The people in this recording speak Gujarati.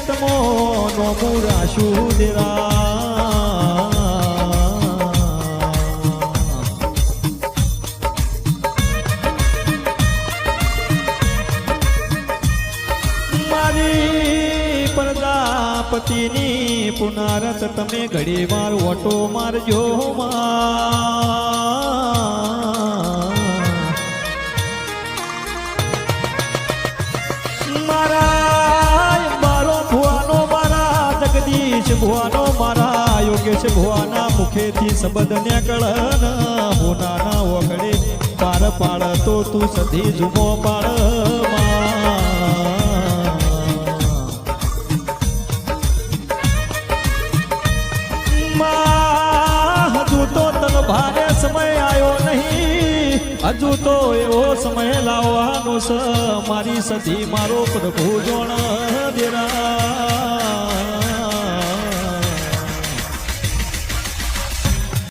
તમો નોમું રાશું દેરા મારી પ્રજાપતિની પુનારત તમે ઘડી વાર ઓટો મારજો જગદીશ ભુવાનો મારા યોગેશ ભુવાના મુખેથી શબ્દ નીકળન હોનાના ઓગળે પાર પાડ તો તું સધી જુમો પાડ હજુ તો તન ભારે સમય આવ્યો નહીં હજુ તો એવો સમય લાવવાનો છે મારી સધી મારો પ્રભુ જોણ દેરા